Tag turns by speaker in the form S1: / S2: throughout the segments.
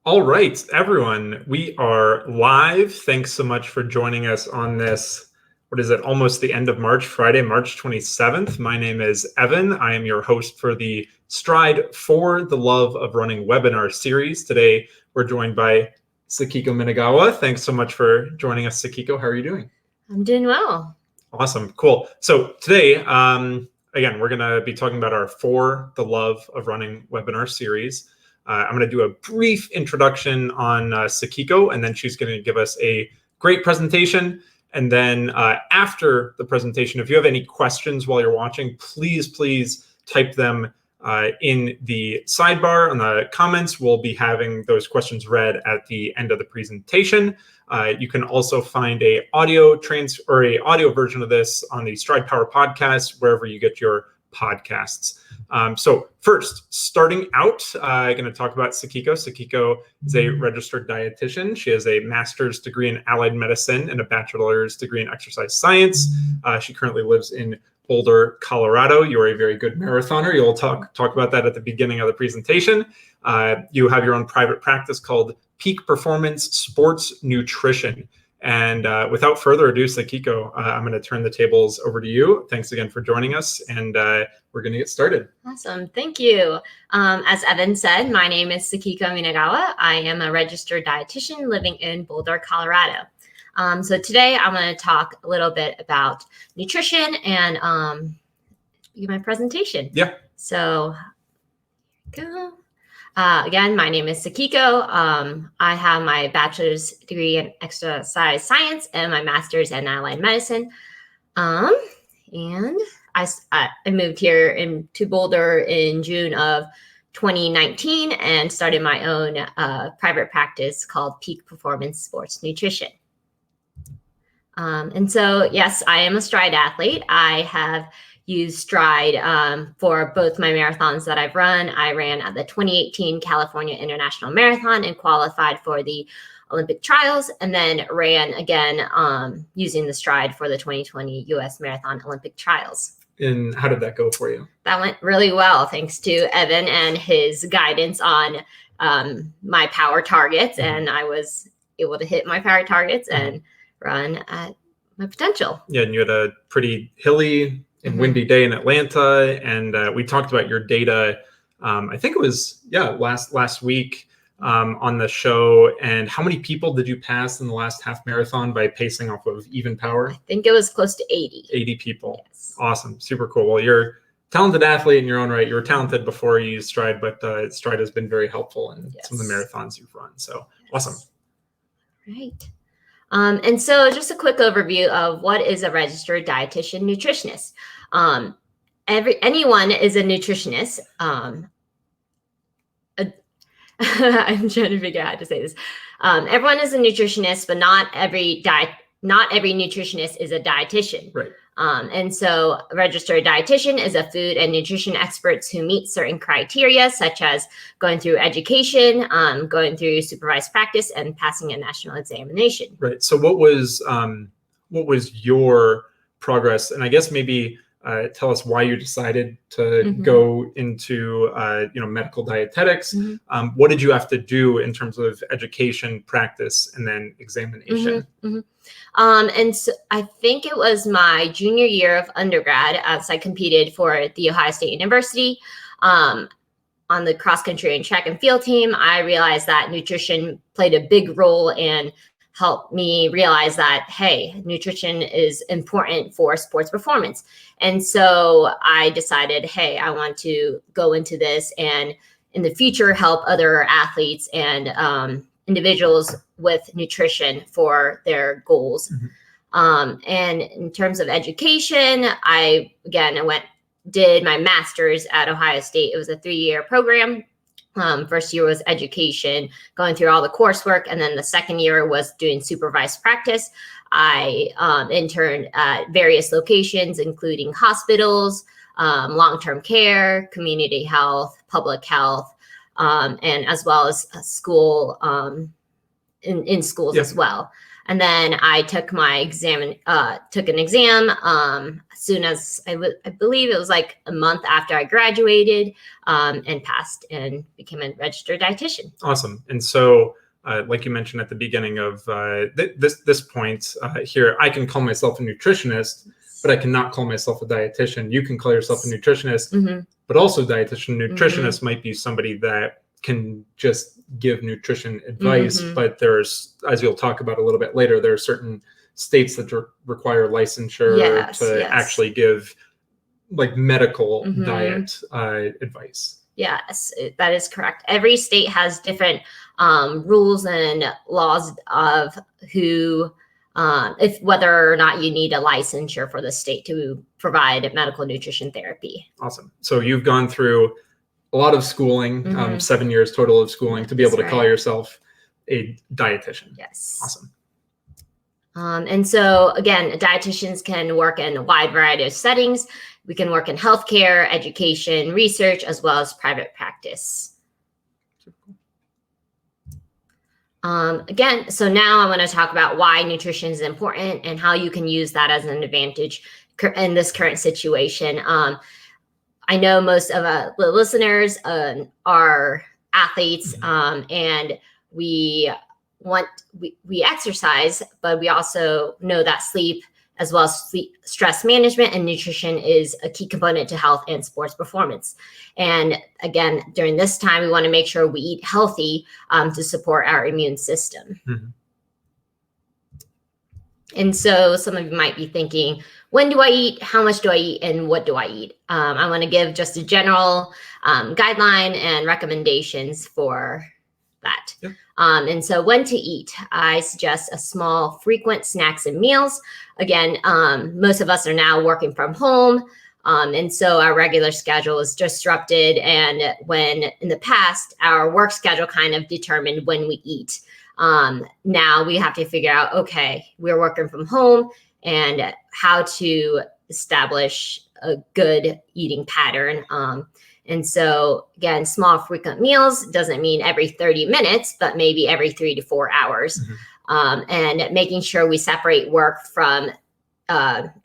S1: All right, everyone, we are live. Thanks so much for joining us on this, what is it, almost the end of March, Friday, March 27th. My name is Evan. I am your host for the Stryd for the Love of Running webinar series. Today, we're joined by Sakiko Minagawa. Thanks so much for joining us, Sakiko. How are you doing?
S2: I'm doing well.
S1: Awesome, cool. So today, again, we're gonna be talking about our For the Love of Running webinar series. I'm going to do a brief introduction on Sakiko, and then she's going to give us a great presentation. And then after the presentation, if you have any questions while you're watching, please type them in the sidebar on the comments. We'll be having those questions read at the end of the presentation. You can also find a audio version of this on the Stryd Power podcast, wherever you get your podcasts. So first, starting out, I'm going to talk about Sakiko. Sakiko is a registered dietitian. She has a master's degree in allied medicine and a bachelor's degree in exercise science. She currently lives in Boulder, Colorado. You are a very good marathoner. You'll talk about that at the beginning of the presentation. You have your own private practice called Peak Performance Sports Nutrition. And without further ado, Sakiko, I'm going to turn the tables over to you. Thanks again for joining us, and we're going to get started.
S2: Awesome. Thank you. As Evan said, my name is Sakiko Minagawa. I am a registered dietitian living in Boulder, Colorado. So today I'm going to talk a little bit about nutrition and my presentation.
S1: Yeah.
S2: So here we go. Again, my name is Sakiko. I have my bachelor's degree in exercise science and my master's in allied medicine. And I moved here to Boulder in June of 2019 and started my own private practice called Peak Performance Sports Nutrition. And so, yes, I am a Stryd athlete. I have used Stryd for both my marathons that I've run. I ran at the 2018 California International Marathon and qualified for the Olympic trials, and then ran again using the Stryd for the 2020 US Marathon Olympic trials.
S1: And how did that go for you?
S2: That went really well, thanks to Evan and his guidance on my power targets. And I was able to hit my power targets and run at my potential.
S1: Yeah, and you had a pretty hilly and windy day in Atlanta, and we talked about your data. I think it was last week on the show. And how many people did you pass in the last half marathon by pacing off of even power?
S2: I think it was close to 80.
S1: 80 people.
S2: Yes.
S1: Awesome, super cool. Well, you're a talented athlete in your own right. You were talented before you used Stryd, but Stryd has been very helpful in some of the marathons you've run. So awesome.
S2: Right. And so just a quick overview of what is a registered dietitian nutritionist. Anyone is a nutritionist. I'm trying to figure out how to say this. Everyone is a nutritionist, but not every nutritionist is a dietitian.
S1: Right.
S2: And so a registered dietitian is a food and nutrition experts who meet certain criteria, such as going through education, going through supervised practice, and passing a national examination.
S1: Right. So what was your progress? And I guess maybe tell us why you decided to go into medical dietetics. What did you have to do in terms of education, practice, and then examination?
S2: And so I think it was my junior year of undergrad as I competed for the Ohio State University on the cross country and track and field team. I realized that nutrition played a big role and helped me realize that, hey, nutrition is important for sports performance. And so I decided, hey, I want to go into this and in the future help other athletes and individuals with nutrition for their goals. And in terms of education, I did my master's at Ohio State. It was a 3-year program. First year was education, going through all the coursework. And then the second year was doing supervised practice. I interned at various locations, including hospitals, long-term care, community health, public health, and as well as school in schools as well. And then I took my took an exam as soon as I believe it was like a month after I graduated, and passed and became a registered dietitian.
S1: Awesome. And so, like you mentioned at the beginning of this point here, I can call myself a nutritionist, but I cannot call myself a dietitian. You can call yourself a nutritionist, but also dietitian. Nutritionist might be somebody that can just give nutrition advice, but there's, as you'll talk about a little bit later, there are certain states that require licensure to actually give like medical diet advice.
S2: Yes, that is correct. Every state has different rules and laws of who, if whether or not you need a licensure for the state to provide medical nutrition therapy.
S1: Awesome. So you've gone through a lot of schooling, 7 years total of schooling to be able to call yourself a dietitian.
S2: Yes.
S1: Awesome.
S2: And so again, dietitians can work in a wide variety of settings. We can work in healthcare, education, research, as well as private practice. Again, so now I want to talk about why nutrition is important and how you can use that as an advantage in this current situation. I know most of the listeners are athletes, and we exercise, but we also know that sleep, as well as stress management and nutrition, is a key component to health and sports performance. And again, during this time, we want to make sure we eat healthy to support our immune system. And so some of you might be thinking, when do I eat? How much do I eat? And what do I eat? I want to give just a general guideline and recommendations for that. Yep. And so when to eat, I suggest a small, frequent snacks and meals. Again, most of us are now working from home. And so our regular schedule is disrupted. And when in the past, our work schedule kind of determined when we eat. Now we have to figure out, okay, we're working from home and how to establish a good eating pattern. And so again, small frequent meals doesn't mean every 30 minutes, but maybe every 3 to 4 hours. And making sure we separate work from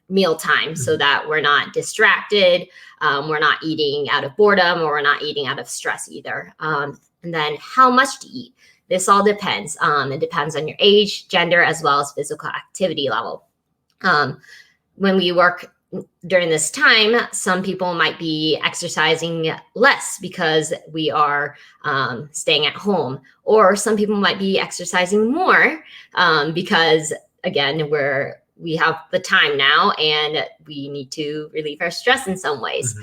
S2: mealtime so that we're not distracted, we're not eating out of boredom, or we're not eating out of stress either. And then how much to eat. This all depends. It depends on your age, gender, as well as physical activity level. When we work during this time, some people might be exercising less because we are staying at home, or some people might be exercising more because, again, we have the time now and we need to relieve our stress in some ways.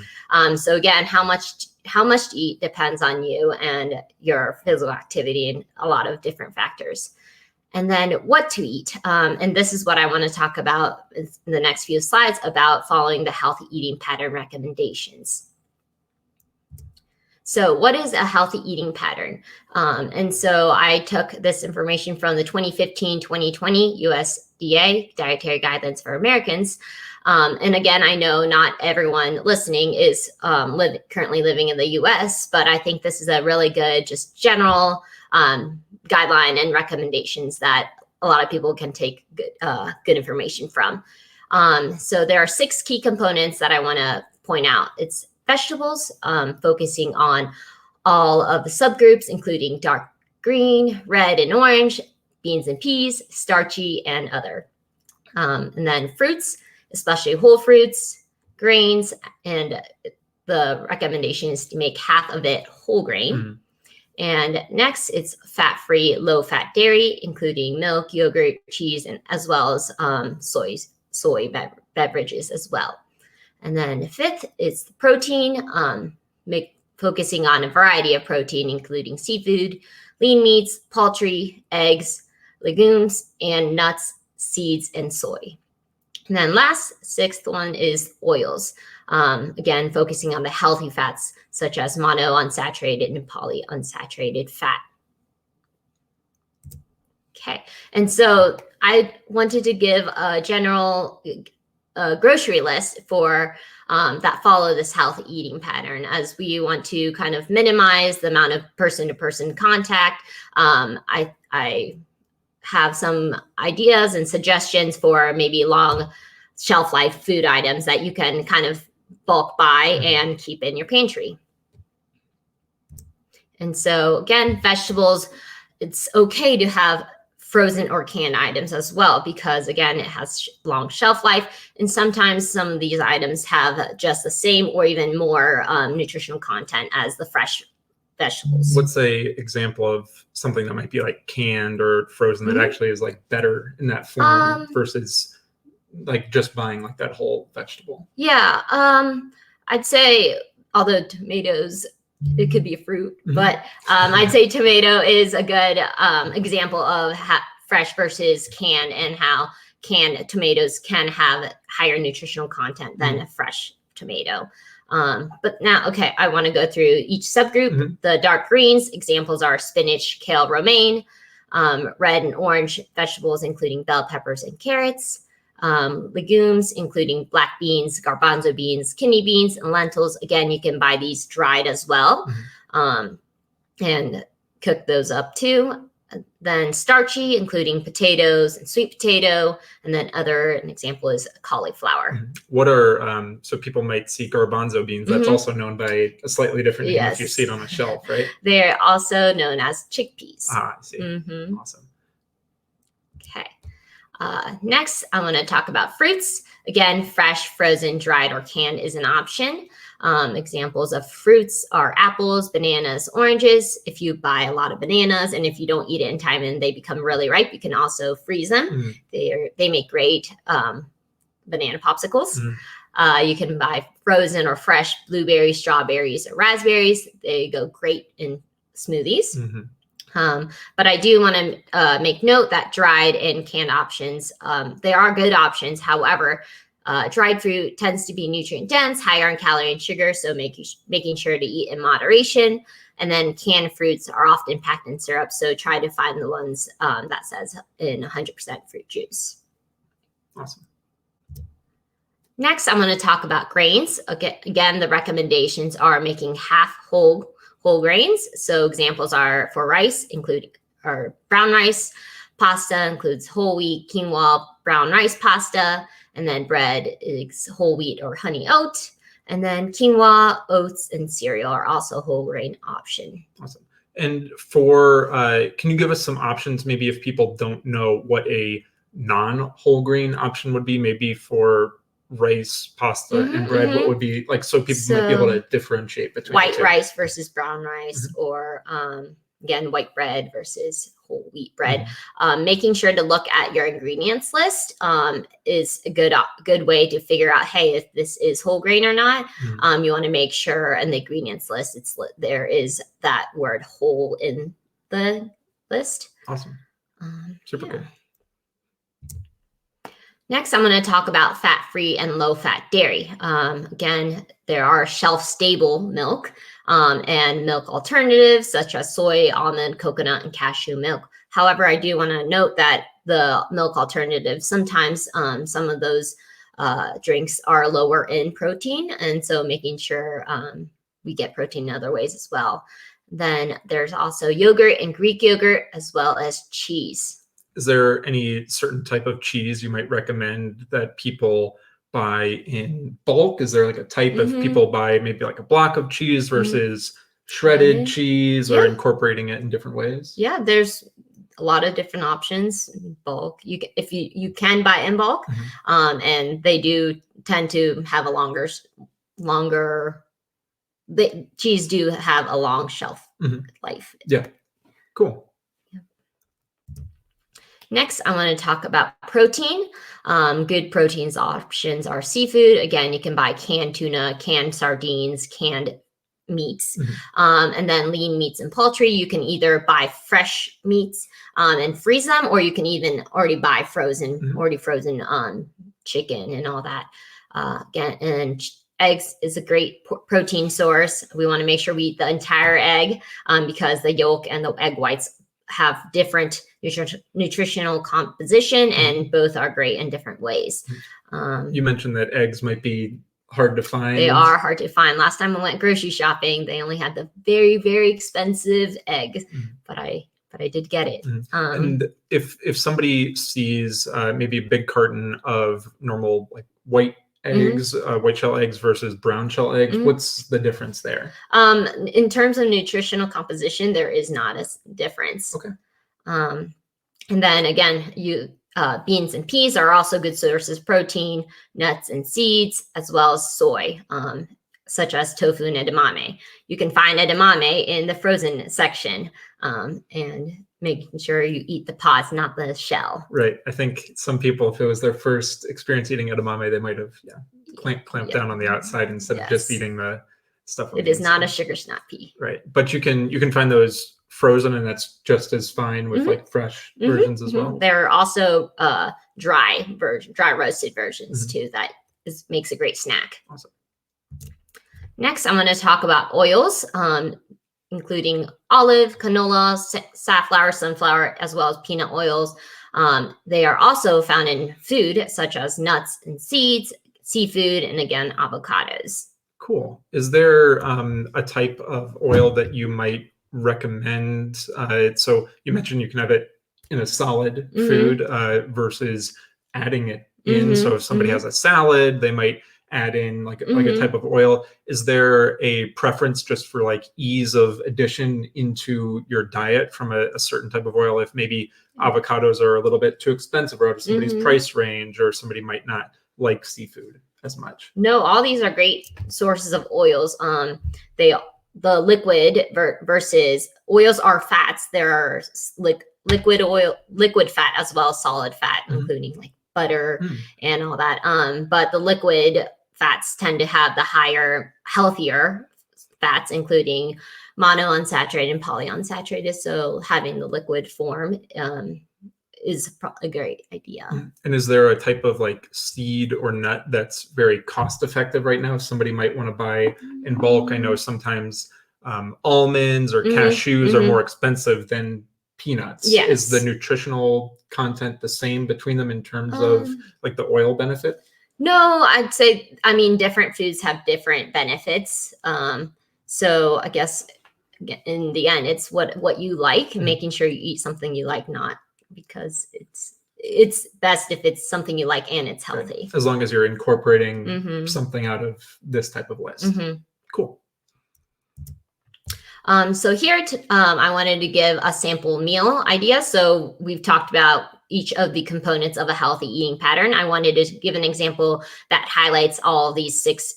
S2: So again, how much to eat depends on you and your physical activity and a lot of different factors. And then what to eat. And this is what I want to talk about in the next few slides about following the healthy eating pattern recommendations. So what is a healthy eating pattern? And so I took this information from the 2015-2020 USDA Dietary Guidelines for Americans. And again, I know not everyone listening is currently living in the US, but I think this is a really good, just general guideline and recommendations that a lot of people can take good information from. So there are 6 key components that I want to point out. It's vegetables, focusing on all of the subgroups, including dark green, red, and orange, beans and peas, starchy, and other. And then fruits, especially whole fruits, grains, and the recommendation is to make half of it whole grain. And next, it's fat-free, low-fat dairy, including milk, yogurt, cheese, and as well as soy beverages as well. And then 5th, it's the protein, focusing on a variety of protein, including seafood, lean meats, poultry, eggs, legumes, and nuts, seeds, and soy. And then last, 6th one is oils. Again, focusing on the healthy fats, such as monounsaturated and polyunsaturated fat. Okay, and so I wanted to give a general grocery list for that follow this healthy eating pattern, as we want to kind of minimize the amount of person-to-person contact. I have some ideas and suggestions for maybe long shelf life food items that you can kind of bulk buy and keep in your pantry. And so again, vegetables, it's okay to have frozen or canned items as well, because again, it has long shelf life. And sometimes some of these items have just the same or even more nutritional content as the fresh vegetables.
S1: What's a example of something that might be like canned or frozen that actually is like better in that form versus like just buying like that whole vegetable?
S2: Yeah, I'd say, although tomatoes, it could be a fruit, but I'd say tomato is a good example of fresh versus canned, and how canned tomatoes can have higher nutritional content than a fresh tomato. But now, okay, I want to go through each subgroup. The dark greens, examples are spinach, kale, romaine. Red and orange vegetables, including bell peppers and carrots. Legumes, including black beans, garbanzo beans, kidney beans, and lentils. Again, you can buy these dried as well, and cook those up too. Then starchy, including potatoes and sweet potato, and then an example is cauliflower.
S1: What are, so people might see garbanzo beans, that's also known by a slightly different name if you see it on a shelf, right?
S2: They're also known as chickpeas.
S1: Ah, I see. Awesome.
S2: Okay. Next, I want to talk about fruits. Again, fresh, frozen, dried, or canned is an option. Examples of fruits are apples, bananas, oranges. If you buy a lot of bananas and if you don't eat it in time and they become really ripe, you can also freeze them. They make great banana popsicles. You can buy frozen or fresh blueberries, strawberries, or raspberries. They go great in smoothies. But I do want to make note that dried and canned options, they are good options. However, dried fruit tends to be nutrient dense, higher in calorie and sugar, so making sure to eat in moderation. And then canned fruits are often packed in syrup, so try to find the ones that says in 100% fruit juice.
S1: Awesome.
S2: Next, I'm going to talk about grains. Again, the recommendations are making half whole grains. So examples are for rice, including brown rice. Pasta includes whole wheat, quinoa, brown rice pasta. And then bread is whole wheat or honey oat. And then quinoa, oats, and cereal are also whole grain option.
S1: Awesome. And for, can you give us some options, maybe if people don't know what a non-whole grain option would be, maybe for rice, pasta, and bread, what would be like, so people might be able to differentiate between
S2: white rice versus brown rice, or again, white bread versus whole wheat bread. Making sure to look at your ingredients list is a good way to figure out, hey, if this is whole grain or not. You want to make sure in the ingredients list there is that word whole in the list.
S1: Awesome. Super cool.
S2: Next, I'm going to talk about fat-free and low-fat dairy. Again, there are shelf-stable milk and milk alternatives such as soy, almond, coconut, and cashew milk. However, I do want to note that the milk alternatives, sometimes some of those drinks are lower in protein, and so making sure we get protein in other ways as well. Then there's also yogurt and Greek yogurt, as well as cheese.
S1: Is there any certain type of cheese you might recommend that people buy in bulk? Is there like a type of people buy maybe like a block of cheese versus shredded cheese, or incorporating it in different ways? Yeah,
S2: there's a lot of different options in bulk. You can buy in bulk, and they do tend to have a longer. The cheese do have a long shelf life.
S1: Yeah, cool.
S2: Next, I want to talk about protein. Good proteins options are seafood. Again, you can buy canned tuna, canned sardines, canned meats. And then lean meats and poultry. You can either buy fresh meats and freeze them, or you can even already buy frozen chicken and all that. Again, and eggs is a great protein source. We want to make sure we eat the entire egg because the yolk and the egg whites have different nutritional composition, and both are great in different ways.
S1: You mentioned that eggs might be hard to find.
S2: They are hard to find. Last time I went grocery shopping, they only had the very, very expensive eggs, but I but I did get it.
S1: And if somebody sees maybe a big carton of normal like white eggs, white shell eggs versus brown shell eggs, what's the difference there?
S2: In terms of nutritional composition, there is not a difference.
S1: Okay.
S2: And then again, beans and peas are also good sources of protein, nuts and seeds, as well as soy, such as tofu and edamame. You can find edamame in the frozen section, and making sure you eat the pods, not the shell.
S1: Right. I think some people, if it was their first experience eating edamame, they might have clamped down on the outside instead of just eating the stuff.
S2: It is not a sugar snap pea.
S1: Right. But you can find those frozen, and that's just as fine with like fresh versions as well.
S2: There are also dry roasted versions too. That makes a great snack.
S1: Awesome.
S2: Next, I'm going to talk about oils, including olive, canola, safflower, sunflower, as well as peanut oils. They are also found in food such as nuts and seeds, seafood, and again, avocados.
S1: Cool. Is there a type of oil that you might recommend? So you mentioned you can have it in a solid food versus adding it in. So if somebody has a salad, they might add in like a type of oil. Is there a preference just for like ease of addition into your diet from a certain type of oil? If maybe avocados are a little bit too expensive or out of somebody's price range, or somebody might not like seafood as much?
S2: No, all these are great sources of oils. The liquid versus oils are fats. There are liquid fat as well as solid fat, including like butter and all that. But the liquid fats tend to have the higher, healthier fats, including monounsaturated and polyunsaturated. So having the liquid form is a great idea.
S1: And is there a type of like seed or nut that's very cost effective right now? Somebody might want to buy in bulk. I know sometimes almonds or cashews are more expensive than peanuts.
S2: Yes.
S1: Is the nutritional content the same between them in terms of like the oil benefit?
S2: No, I'd say, different foods have different benefits. So I guess in the end, it's what you like, and making sure you eat something you like, not because it's best if it's something you like and it's healthy.
S1: Right. As long as you're incorporating something out of this type of list. Cool.
S2: So here, I wanted to give a sample meal idea. So we've talked about each of the components of a healthy eating pattern. I wanted to give an example that highlights all these six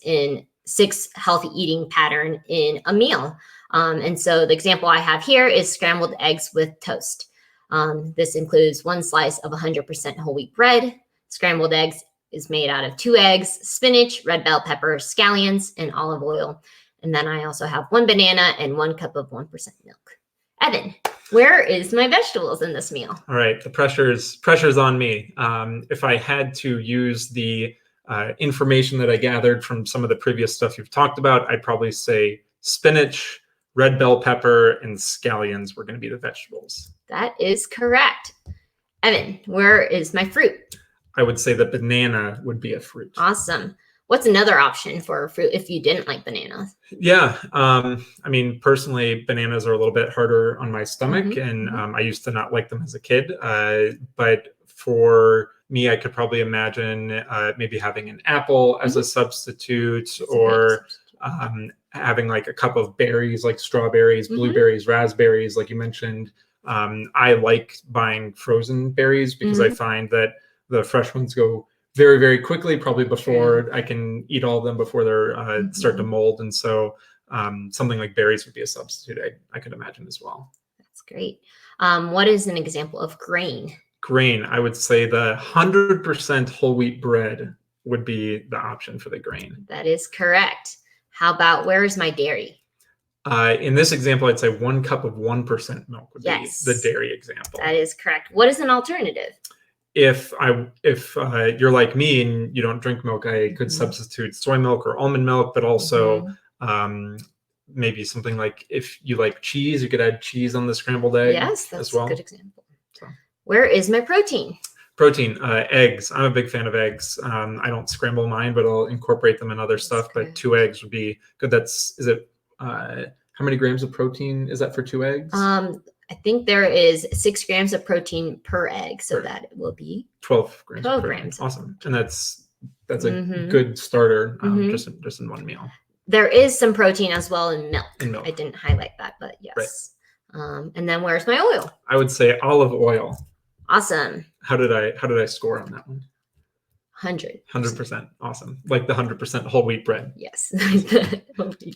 S2: healthy eating pattern in a meal. And so the example I have here is scrambled eggs with toast. This includes 1 slice of 100% whole wheat bread. Scrambled eggs is made out of 2 eggs, spinach, red bell pepper, scallions, and olive oil. And then I also have 1 banana and 1 cup of 1% milk. Evan, where is my vegetables in this meal?
S1: All right, the pressure's on me. If I had to use the information that I gathered from some of the previous stuff you've talked about, I'd probably say spinach, red bell pepper, and scallions were going to be the vegetables.
S2: That is correct. Evan, where is my fruit?
S1: I would say the banana would be a fruit.
S2: Awesome. What's another option for fruit if you didn't like bananas?
S1: Yeah. Personally, bananas are a little bit harder on my stomach, and I used to not like them as a kid. But for me, I could probably imagine maybe having an apple as a substitute, or having like a cup of berries, like strawberries, blueberries, raspberries, like you mentioned. I like buying frozen berries because I find that the fresh ones go very, very quickly, probably before I can eat all of them before they're start to mold. And so something like berries would be a substitute I could imagine as well.
S2: That's great. What is an example of grain?
S1: Grain, I would say the 100% whole wheat bread would be the option for the grain.
S2: That is correct. How about where is my dairy?
S1: In this example, I'd say 1 cup of 1% milk would be the dairy example.
S2: That is correct. What is an alternative?
S1: If you're like me and you don't drink milk, I could substitute soy milk or almond milk, but also maybe something like if you like cheese, you could add cheese on the scrambled egg.
S2: Yes, that's
S1: as well.
S2: A good example. So. Where is my protein?
S1: Protein, eggs. I'm a big fan of eggs. I don't scramble mine, but I'll incorporate them in other stuff. But 2 eggs would be good. How many grams of protein is that for 2 eggs?
S2: I I think there is 6 grams of protein per egg, so that it will be
S1: 12 grams.
S2: 12 grams.
S1: Awesome. And that's a good starter, just in one meal.
S2: There is some protein as well in milk.
S1: In milk.
S2: I didn't highlight that, but yes. Right. And then where's my oil?
S1: I would say olive oil.
S2: Awesome.
S1: How did I score on that one? 100%. Awesome. Like the 100% whole wheat bread.
S2: Yes.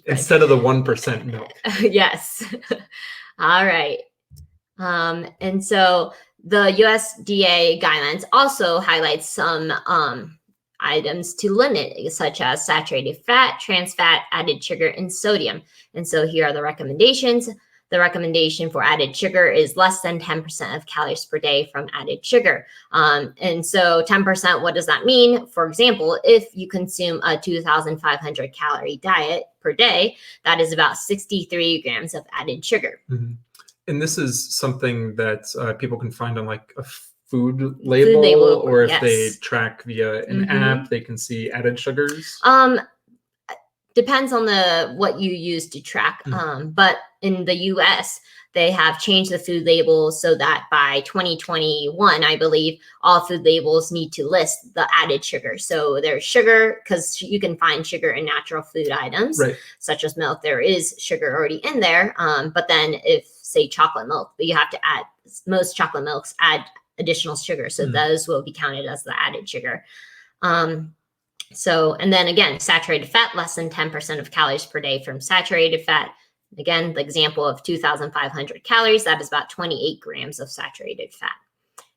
S1: Instead of the 1% milk.
S2: Yes. All right. And so the USDA guidelines also highlight some items to limit, such as saturated fat, trans fat, added sugar, and sodium. And so here are the recommendations. The recommendation for added sugar is less than 10% of calories per day from added sugar. And so 10%, what does that mean? For example, if you consume a 2,500 calorie diet per day, that is about 63 grams of added sugar.
S1: Mm-hmm. And this is something that people can find on like a food label, or if they track via an app, they can see added sugars.
S2: Depends on what you use to track. But in the US, they have changed the food label so that by 2021, I believe, all food labels need to list the added sugar. So there's sugar, because you can find sugar in natural food items, such as milk. There is sugar already in there. But then if, say, chocolate milk, but you have to add, most chocolate milks add additional sugar. So those will be counted as the added sugar. So, and then again, saturated fat, less than 10% of calories per day from saturated fat. Again, the example of 2,500 calories, that is about 28 grams of saturated fat.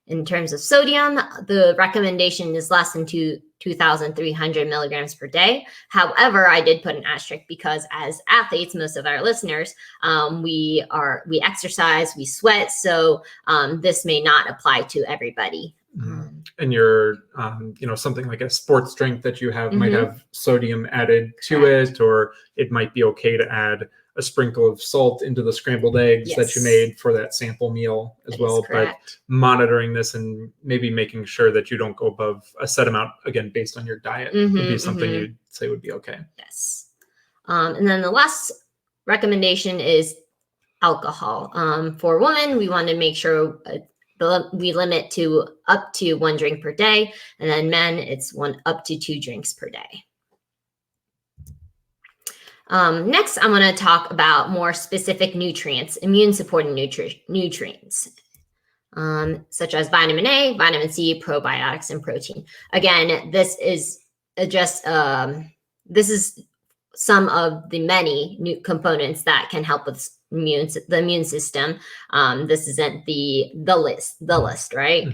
S2: In terms of sodium, the recommendation is less than 2,300 milligrams per day. However, I did put an asterisk because as athletes, most of our listeners, we exercise, we sweat. So this may not apply to everybody.
S1: And your, something like a sports drink that you have might have sodium added to it, or it might be okay to add a sprinkle of salt into the scrambled eggs that you made for that sample meal as well. But monitoring this and maybe making sure that you don't go above a set amount, again, based on your diet, would be something you'd say would be okay.
S2: Yes. And then the last recommendation is alcohol. For women, we want to make sure we limit to up to 1 drink per day, and then men, it's up to 2 drinks per day. Next, I'm going to talk about more specific nutrients, immune-supporting nutrients, such as vitamin A, vitamin C, probiotics, and protein. Again, this is just this is some of the many new components that can help with the immune system. This isn't the list, right?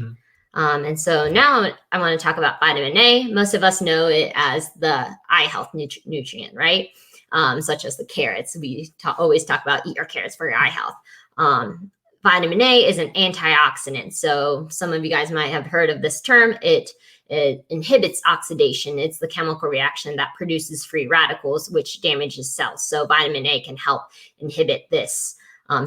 S2: And so now I want to talk about vitamin A. Most of us know it as the eye health nutrient, right? Such as the carrots. We always talk about eat your carrots for your eye health. Vitamin A is an antioxidant. So some of you guys might have heard of this term. It inhibits oxidation. It's the chemical reaction that produces free radicals, which damages cells. So vitamin A can help inhibit this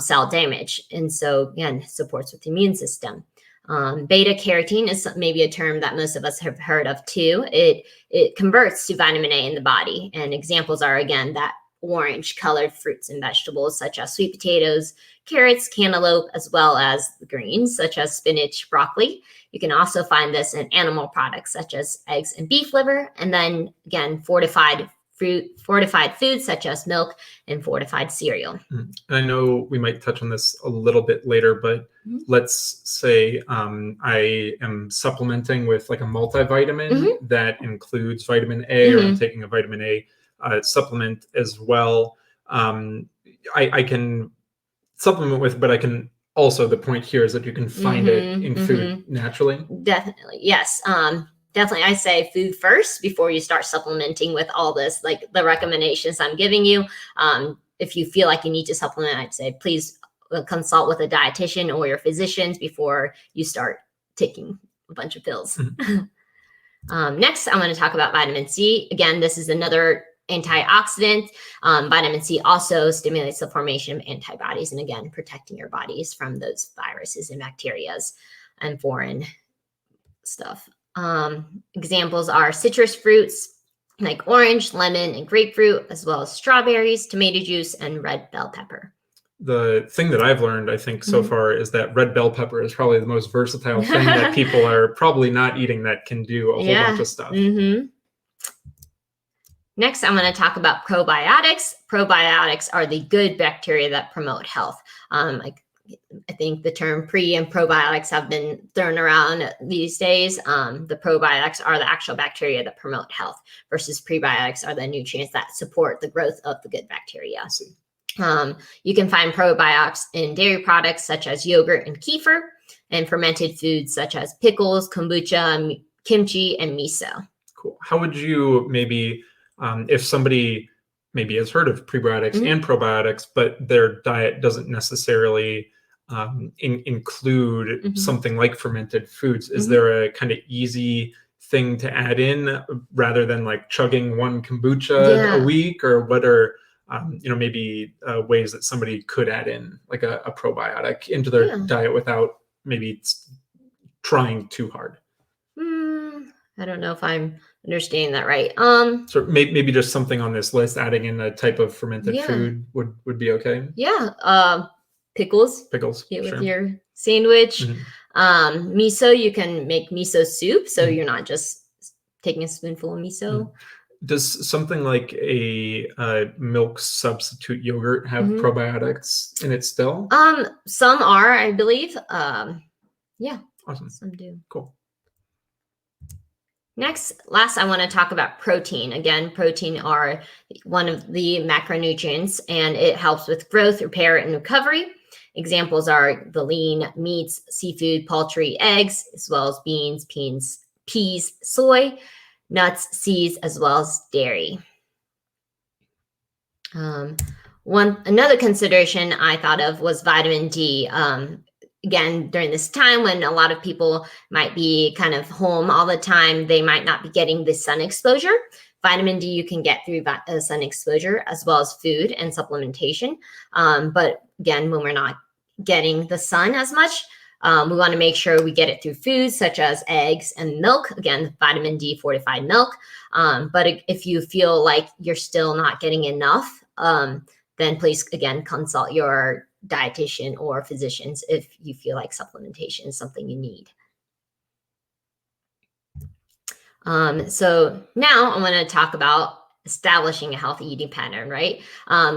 S2: cell damage. And so again, supports with the immune system. Beta-carotene is maybe a term that most of us have heard of too. It converts to vitamin A in the body. And examples are, again, that orange colored fruits and vegetables such as sweet potatoes, carrots, cantaloupe, as well as the greens such as spinach, broccoli. You can also find this in animal products such as eggs and beef liver. And then again, fortified foods such as milk and fortified cereal.
S1: And I know we might touch on this a little bit later, but let's say I am supplementing with like a multivitamin that includes vitamin A, or I'm taking a vitamin A supplement as well. I can supplement with, but I can also, the point here is that you can find it in food naturally.
S2: Definitely. Yes. Definitely, I say food first before you start supplementing with all this, like the recommendations I'm giving you. If you feel like you need to supplement, I'd say please consult with a dietitian or your physicians before you start taking a bunch of pills. Next, I'm going to talk about vitamin C. Again, this is another antioxidant. Vitamin C also stimulates the formation of antibodies, and again, protecting your bodies from those viruses and bacteria and foreign stuff. Examples are citrus fruits like orange, lemon, and grapefruit, as well as strawberries, tomato juice, and red bell pepper.
S1: the thing that I've learned, I think, so far is that red bell pepper is probably the most versatile thing that people are probably not eating that can do a whole bunch of stuff.
S2: Next, I'm going to talk about probiotics. Probiotics are the good bacteria that promote health. I think the term pre and probiotics have been thrown around these days. The probiotics are the actual bacteria that promote health versus prebiotics are the nutrients that support the growth of the good bacteria. You can find probiotics in dairy products such as yogurt and kefir, and fermented foods such as pickles, kombucha, kimchi, and miso.
S1: Cool. How would you maybe, if somebody maybe has heard of prebiotics and probiotics, but their diet doesn't necessarily include something like fermented foods, is there a kind of easy thing to add in rather than like chugging one kombucha a week, or what are maybe ways that somebody could add in like a probiotic into their diet without maybe trying too hard?
S2: I don't know if I'm understanding that right.
S1: So maybe just something on this list, adding in a type of fermented food would be okay.
S2: Pickles with your sandwich. Miso, you can make miso soup, so you're not just taking a spoonful of miso.
S1: Does something like a milk substitute yogurt have probiotics in it still?
S2: Some are, I believe.
S1: Awesome.
S2: Some do.
S1: Cool.
S2: Last, I want to talk about protein. Again, protein are one of the macronutrients, and it helps with growth, repair, and recovery. Examples are the lean meats, seafood, poultry, eggs, as well as beans, peas, soy, nuts, seeds, as well as dairy. Another consideration I thought of was vitamin D. Again, during this time when a lot of people might be kind of home all the time, they might not be getting the sun exposure. Vitamin D you can get through sun exposure as well as food and supplementation. But again, when we're not getting the sun as much, we want to make sure we get it through foods such as eggs and milk. Again, vitamin D fortified milk. But if you feel like you're still not getting enough, then please, again, consult your dietitian or physicians if you feel like supplementation is something you need. So now I'm going to talk about establishing a healthy eating pattern, right?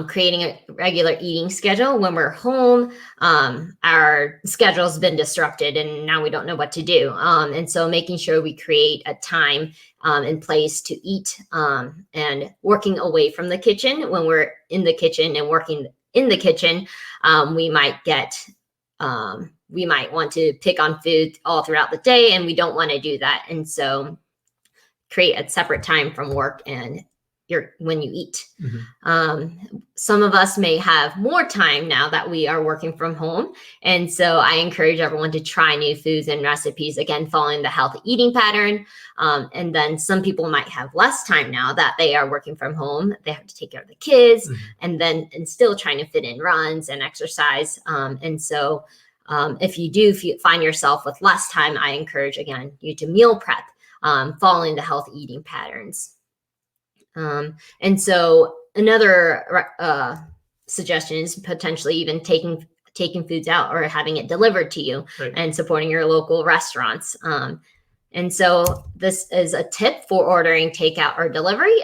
S2: Creating a regular eating schedule. When we're home, our schedule's been disrupted and now we don't know what to do. And so making sure we create a time and place to eat and working away from the kitchen. When we're in the kitchen and working in the kitchen, we might want to pick on food all throughout the day, and we don't want to do that. And so create a separate time from work and when you eat. Some of us may have more time now that we are working from home. And so I encourage everyone to try new foods and recipes, again, following the healthy eating pattern. And then some people might have less time now that they are working from home. They have to take care of the kids and still trying to fit in runs and exercise. And so if you do find yourself with less time, I encourage, again, you to meal prep, following the healthy eating patterns. And so another suggestion is potentially even taking foods out or having it delivered to you and supporting your local restaurants. And so this is a tip for ordering takeout or delivery.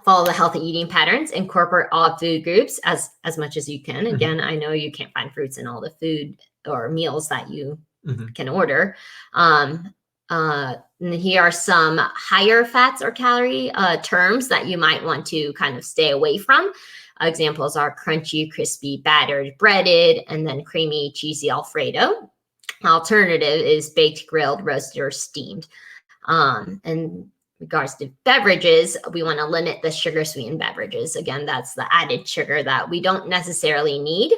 S2: Follow the healthy eating patterns, incorporate all food groups as much as you can. Again, I know you can't find fruits in all the food or meals that you can order. And here are some higher fats or calorie terms that you might want to kind of stay away from. Examples are crunchy, crispy, battered, breaded, and then creamy, cheesy Alfredo. Alternative is baked, grilled, roasted, or steamed. In regards to beverages, we want to limit the sugar-sweetened beverages. Again, that's the added sugar that we don't necessarily need.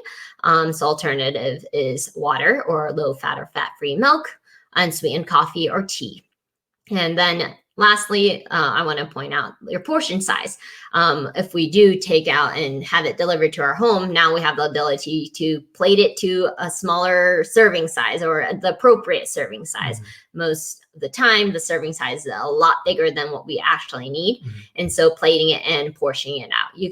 S2: So alternative is water or low-fat or fat-free milk, unsweetened coffee or tea. And then lastly, I want to point out your portion size. If we do take out and have it delivered to our home, now we have the ability to plate it to a smaller serving size or the appropriate serving size. Most the time, the serving size is a lot bigger than what we actually need.
S1: Mhm.
S2: And so plating it and portioning it out. You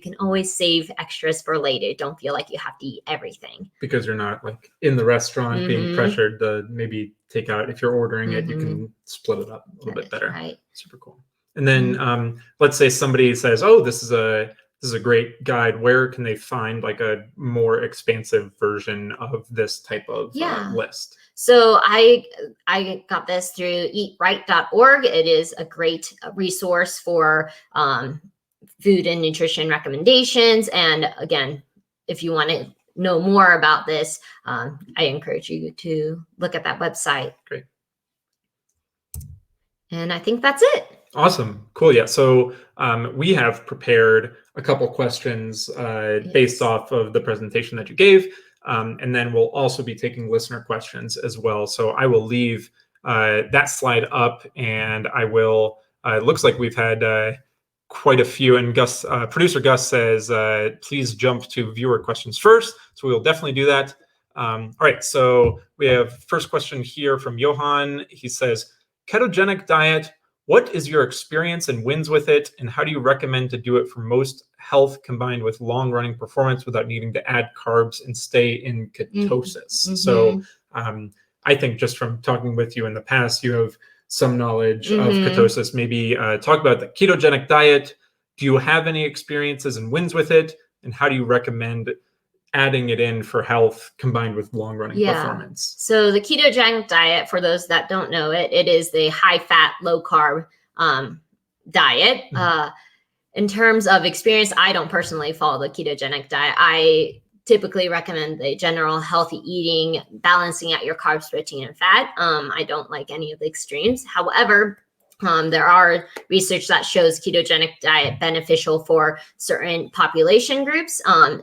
S2: can always save extras for later. Don't feel like you have to eat everything.
S1: Because you're not like in the restaurant being
S2: Mhm.
S1: pressured to maybe take out. If you're ordering it, you
S2: Mhm.
S1: can split it up a little bit better.
S2: Right.
S1: Super cool. And then let's say somebody says, oh, this is a great guide. Where can they find like a more expansive version of this type of list?
S2: So I got this through eatright.org. It is a great resource for food and nutrition recommendations. And again, if you want to know more about this, I encourage you to look at that website.
S1: Great.
S2: And I think that's it.
S1: Awesome. Cool. Yeah. So we have prepared a couple questions based off of the presentation that you gave. And then we'll also be taking listener questions as well. So I will leave that slide up, and I will, it looks like we've had quite a few, and Gus, producer Gus says, please jump to viewer questions first. So we will definitely do that. All right. So we have first question here from Johan. He says, ketogenic diet, what is your experience and wins with it, and how do you recommend to do it for most health combined with long-running performance without needing to add carbs and stay in ketosis?
S2: Mm-hmm.
S1: So I think just from talking with you in the past, you have some knowledge of ketosis. Maybe talk about the ketogenic diet. Do you have any experiences and wins with it, and how do you recommend adding it in for health combined with long-running performance?
S2: So the ketogenic diet, for those that don't know it, it is the high-fat, low-carb diet. In terms of experience, I don't personally follow the ketogenic diet. I typically recommend the general healthy eating, balancing out your carbs, protein, and fat. I don't like any of the extremes. However, there are research that shows ketogenic diet beneficial for certain population groups,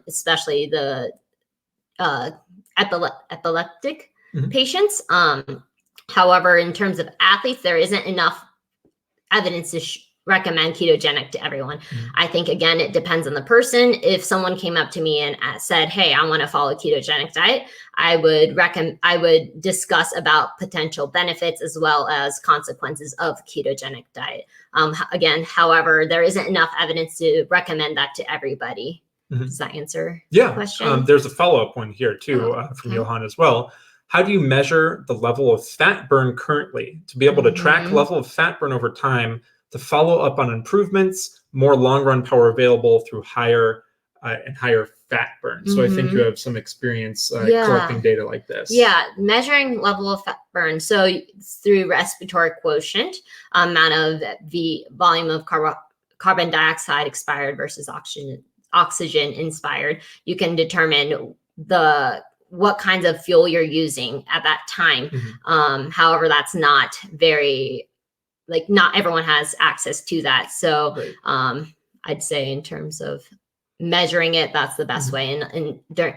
S2: especially the epileptic patients. However, in terms of athletes, there isn't enough evidence to recommend ketogenic to everyone. I think, again, it depends on the person. If someone came up to me and said, hey, I want to follow a ketogenic diet, I would discuss about potential benefits as well as consequences of ketogenic diet. Again, however, there isn't enough evidence to recommend that to everybody. Does that answer the question?
S1: There's a follow-up one here too from Johan as well. How do you measure the level of fat burn currently to be able to track level of fat burn over time, to follow up on improvements, more long-run power available through higher and higher fat burn? So I think you have some experience collecting data like this.
S2: Yeah, measuring level of fat burn. So through respiratory quotient, amount of the volume of carbon dioxide expired versus oxygen inspired, you can determine what kinds of fuel you're using at that time. However, that's not very, not everyone has access to that. So I'd say in terms of measuring it, that's the best way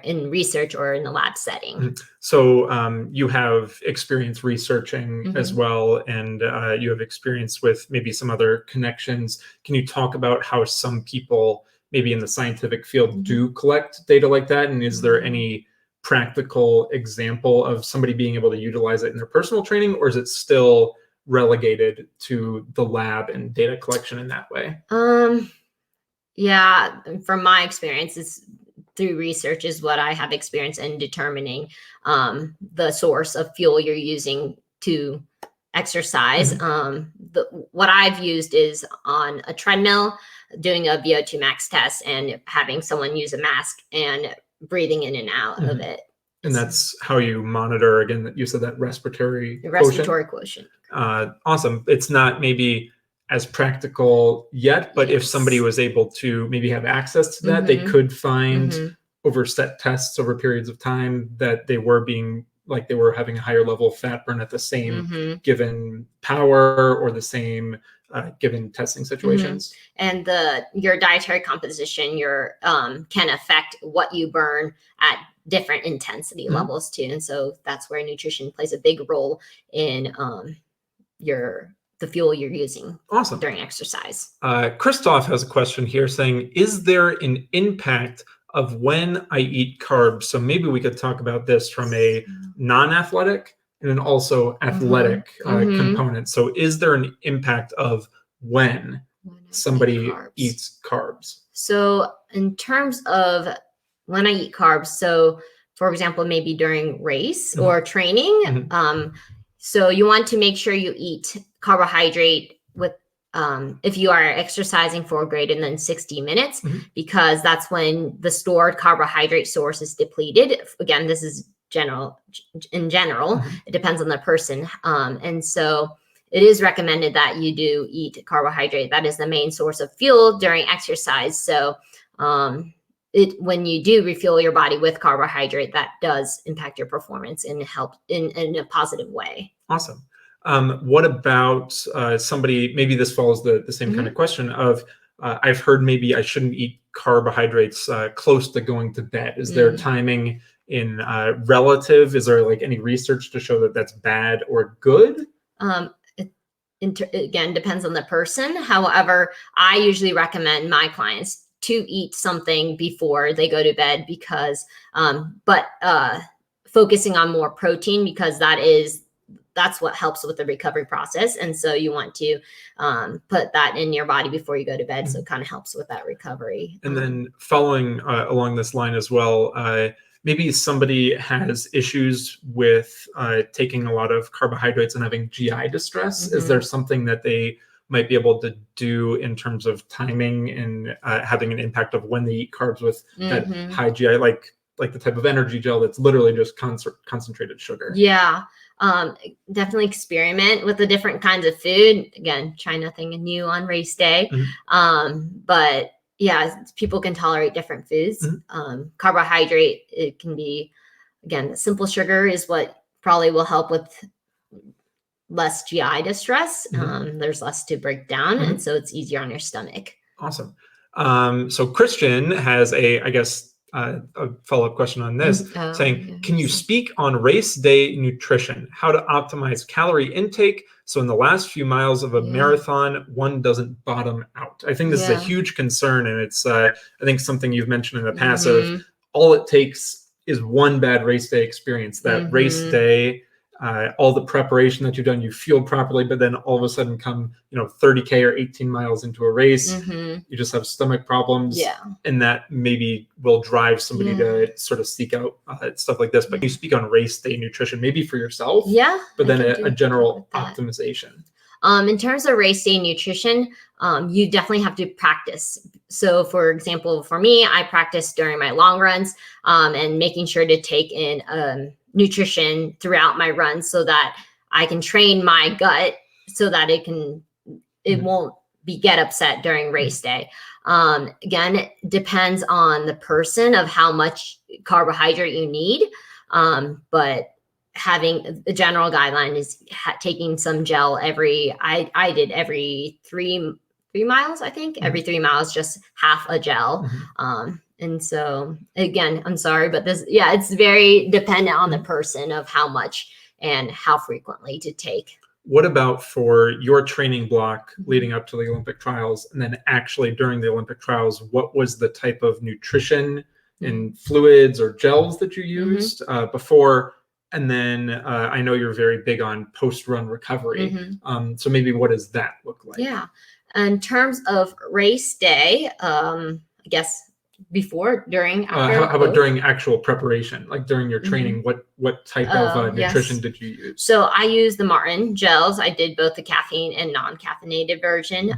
S2: in research or in the lab setting.
S1: So you have experience researching as well, and you have experience with maybe some other connections. Can you talk about how some people maybe in the scientific field do collect data like that? And is there any practical example of somebody being able to utilize it in their personal training, or is it still relegated to the lab and data collection in that way?
S2: Yeah, from my experience, it's through research is what I have experience in determining the source of fuel you're using to exercise. What I've used is on a treadmill, doing a VO2 max test and having someone use a mask and breathing in and out of it.
S1: And that's how you monitor, again, you said that respiratory
S2: quotient.
S1: Awesome. It's not maybe as practical yet, but if somebody was able to maybe have access to that, they could find over set tests over periods of time that they were having a higher level of fat burn at the same given power or the same given testing situations.
S2: And your dietary composition, can affect what you burn at different intensity levels too. And so that's where nutrition plays a big role in the fuel you're using during exercise.
S1: Christoph has a question here saying, is there an impact of when I eat carbs? So maybe we could talk about this from a non-athletic and an also athletic component. So is there an impact of when somebody eats carbs?
S2: So in terms of when I eat carbs, so for example, maybe during race or training, so you want to make sure you eat carbohydrate with if you are exercising for greater than 60 minutes, because that's when the stored carbohydrate source is depleted. Again, this is in general, it depends on the person. And so it is recommended that you do eat carbohydrate. That is the main source of fuel during exercise. So when you do refuel your body with carbohydrate, that does impact your performance and help in a positive way.
S1: Awesome. What about somebody, maybe this follows the same kind of question of, I've heard maybe I shouldn't eat carbohydrates close to going to bed. Is there timing in relative? Is there like any research to show that that's bad or good?
S2: Again, depends on the person. However, I usually recommend my clients to eat something before they go to bed because, focusing on more protein because that's what helps with the recovery process. And so you want to put that in your body before you go to bed. So it kind of helps with that recovery.
S1: And then following along this line as well, maybe somebody has issues with taking a lot of carbohydrates and having GI distress. Is there something that they might be able to do in terms of timing and having an impact of when they eat carbs with that high GI, like the type of energy gel that's literally just concentrated sugar?
S2: Yeah. Definitely experiment with the different kinds of food. Again, try nothing new on race day. But yeah, people can tolerate different foods. Carbohydrate, it can be, again, simple sugar is what probably will help with less GI distress. There's less to break down. And so it's easier on your stomach.
S1: Awesome. So Christian has a follow-up question on this, saying, can you speak on race day nutrition, how to optimize calorie intake so in the last few miles of a marathon, one doesn't bottom out? I think this is a huge concern, and it's, I think, something you've mentioned in the past of all it takes is one bad race day experience. That race day, all the preparation that you've done, you fueled properly, but then all of a sudden come, 30K or 18 miles into a race, you just have stomach problems. And that maybe will drive somebody to sort of seek out stuff like this. But you speak on race day nutrition, maybe for yourself, but then a general optimization.
S2: In terms of race day nutrition, you definitely have to practice. So for example, for me, I practice during my long runs and making sure to take in nutrition throughout my run so that I can train my gut so that it won't get upset during race day. Again, it depends on the person of how much carbohydrate you need. But having a general guideline is taking some gel I did every 3 miles, I think. Every 3 miles, just half a gel. And so again, I'm sorry, but it's very dependent on the person of how much and how frequently to take.
S1: What about for your training block leading up to the Olympic trials, and then actually during the Olympic trials, what was the type of nutrition and fluids or gels that you used before? And then I know you're very big on post-run recovery. So maybe what does that look like?
S2: Yeah. In terms of race day, I guess before, during, after.
S1: How about during actual preparation, like during your training? What type of nutrition did you use?
S2: So I used the Martin gels. I did both the caffeine and non-caffeinated version.